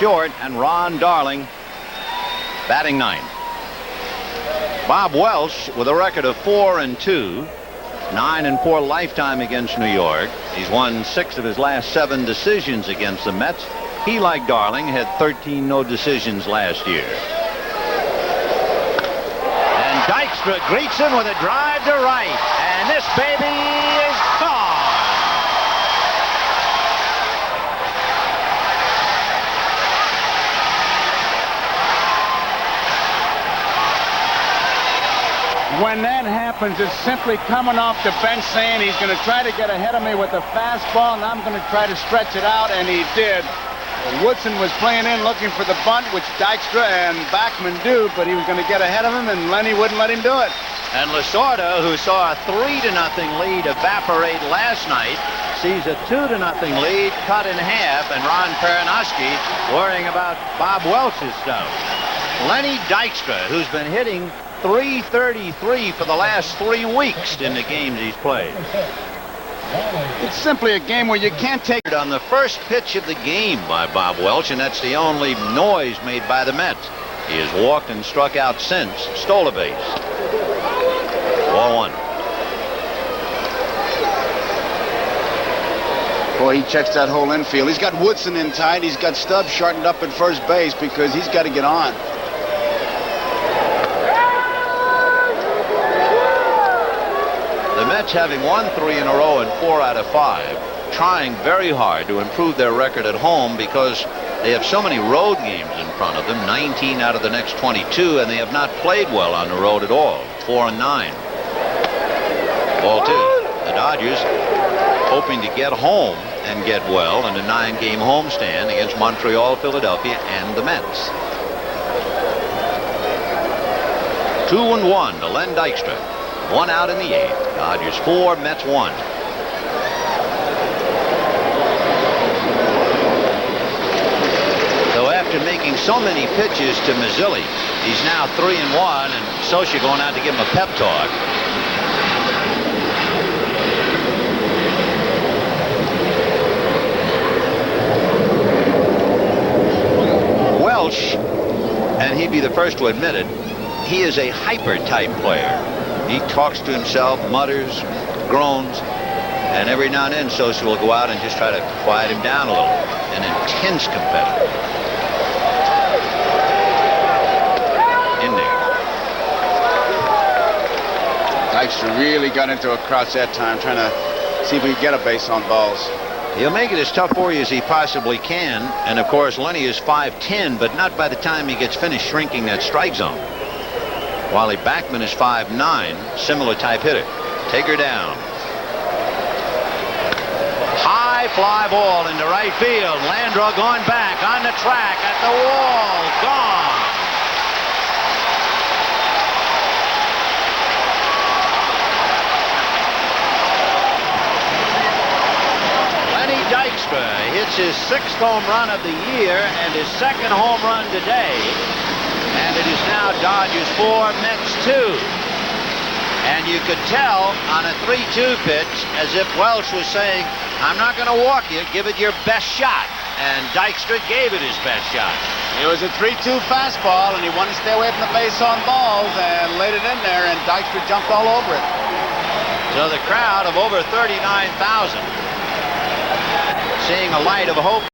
short, and Ron Darling batting ninth. Bob Welch with a record of 4-2, 9-4 lifetime against New York. He's won 6 of his last 7 decisions against the Mets. He, like Darling, had 13 no decisions last year. And Dykstra greets him with a drive to right, and this baby is gone. When that happens, it's simply coming off the bench saying he's going to try to get ahead of me with a fastball, and I'm going to try to stretch it out, and he did. Woodson was playing in looking for the bunt, which Dykstra and Bachman do, but he was going to get ahead of him, and Lenny wouldn't let him do it. And Lasorda, who saw a 3-0 lead evaporate last night, sees a 2-0 lead cut in half, and Ron Perinoski worrying about Bob Welch's stuff. Lenny Dykstra, who's been hitting .333 for the last 3 weeks in the games he's played. It's simply a game where you can't take it on the first pitch of the game by Bob Welch, and that's the only noise made by the Mets. He has walked and struck out since, stole a base. Ball 1. Boy, he checks that whole infield. He's got Woodson in tight. He's got Stubbs shortened up at first base because he's got to get on. The Mets, having won 3 in a row and 4 out of 5, trying very hard to improve their record at home because they have so many road games in front of them, 19 out of the next 22, and they have not played well on the road at all, 4-9. Ball 2. The Dodgers hoping to get home and get well in a 9-game homestand against Montreal, Philadelphia, and the Mets. 2-1 to Len Dykstra. 1 out in the 8th. Dodgers 4, Mets 1. So after making so many pitches to Mazzilli, he's now 3-1, and Socia going out to give him a pep talk. Welch, and he'd be the first to admit it, he is a hyper-type player. He talks to himself, mutters, groans, and every now and then Socia will go out and just try to quiet him down a little. An intense competitor. In there. Dykstra really got into a crouch that time, trying to see if we could get a base on balls. He'll make it as tough for you as he possibly can. And of course, Lenny is 5'10", but not by the time he gets finished shrinking that strike zone. Wally Bachman is 5'9", similar type hitter. Take her down. High fly ball into right field. Landreau going back on the track at the wall. Gone. Lenny Dykstra hits his 6th home run of the year and his 2nd home run today. And it is now Dodgers 4, Mets 2. And you could tell on a 3-2 pitch as if Welch was saying, I'm not going to walk you, give it your best shot. And Dykstra gave it his best shot. It was a 3-2 fastball, and he wanted to stay away from the base on balls and laid it in there, and Dykstra jumped all over it. So the crowd of over 39,000 seeing a light of hope.